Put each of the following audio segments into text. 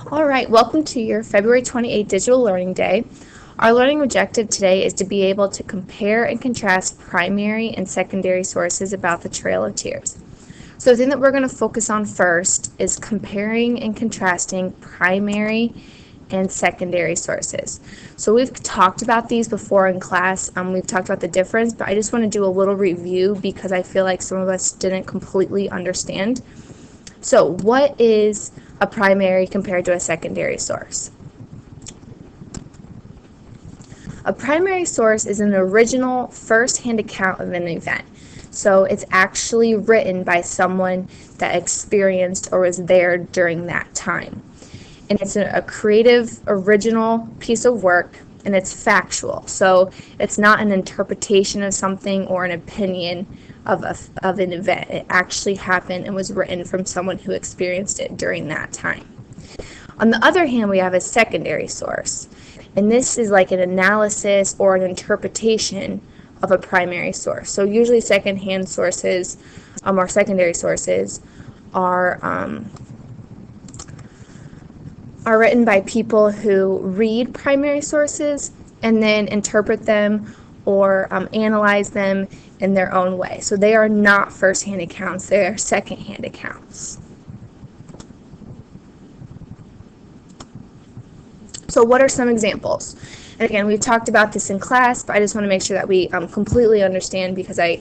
All right, welcome to your February 28th Digital Learning Day. Our learning objective today is to be able to compare and contrast primary and secondary sources about the Trail of Tears. So the thing that we're going to focus on first is comparing and contrasting primary and secondary sources. So we've talked about these before in class. We've talked about the difference, but I just want to do a little review because I feel like some of us didn't completely understand. So what is a primary compared to a secondary source? A primary source is an original first-hand account of an event. So it's actually written by someone that experienced or was there during that time. And it's a creative, original piece of work, and it's factual. So it's not an interpretation of something or an opinion of an event. It actually happened and was written from someone who experienced it during that time. On the other hand, we have a secondary source, and this is like an analysis or an interpretation of a primary source. So usually second-hand sources or secondary sources are written by people who read primary sources and then interpret them or analyze them in their own way. So they are not first-hand accounts, they are second-hand accounts. So what are some examples? And again, we've talked about this in class, but I just want to make sure that we completely understand because I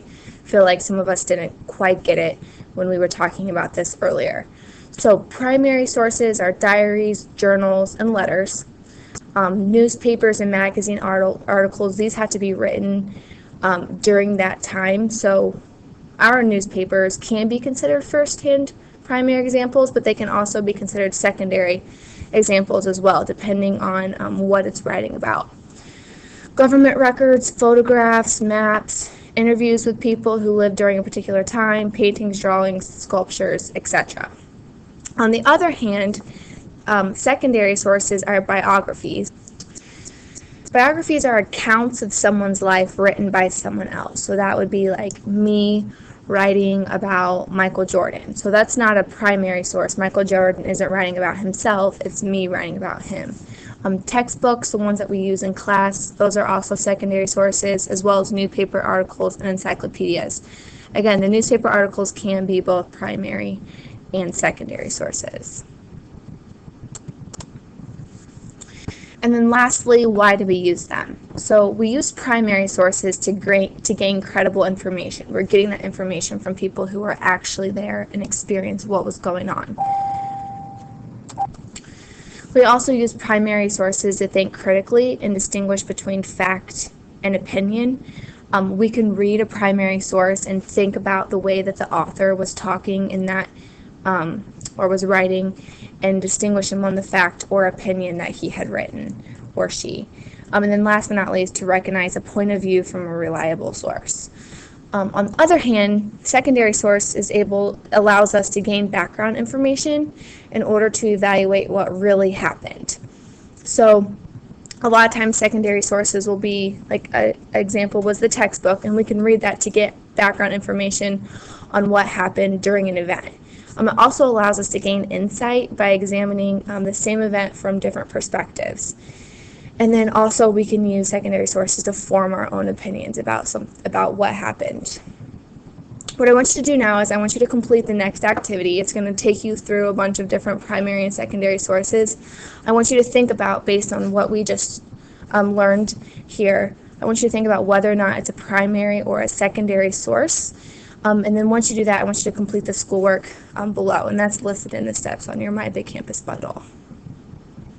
feel like some of us didn't quite get it when we were talking about this earlier. So primary sources are diaries, journals, and letters. Newspapers and magazine articles, these have to be written during that time. So our newspapers can be considered first-hand primary examples, but they can also be considered secondary examples as well, depending on what it's writing about. Government records, photographs, maps, interviews with people who lived during a particular time, paintings, drawings, sculptures, etc. On the other hand, secondary sources are biographies. Biographies are accounts of someone's life written by someone else. So that would be like me writing about Michael Jordan. So that's not a primary source. Michael Jordan isn't writing about himself, it's me writing about him. Textbooks, the ones that we use in class, those are also secondary sources, as well as newspaper articles and encyclopedias. Again, the newspaper articles can be both primary and secondary sources. And then lastly, why do we use them? So we use primary sources to gain credible information. We're getting that information from people who are actually there and experience what was going on. We also use primary sources to think critically and distinguish between fact and opinion. We can read a primary source and think about the way that the author was talking in that or was writing, and distinguish among the fact or opinion that he had written, or she. And then last but not least, to recognize a point of view from a reliable source. On the other hand, secondary source allows us to gain background information in order to evaluate what really happened. So a lot of times secondary sources will be, like an example was the textbook, and we can read that to get background information on what happened during an event. It also allows us to gain insight by examining the same event from different perspectives. And then also we can use secondary sources to form our own opinions about what happened. What I want you to do now is I want you to complete the next activity. It's going to take you through a bunch of different primary and secondary sources. I want you to think about, based on what we just learned here, I want you to think about whether or not it's a primary or a secondary source. And then once you do that, I want you to complete the schoolwork below, and that's listed in the steps on your My Big Campus bundle.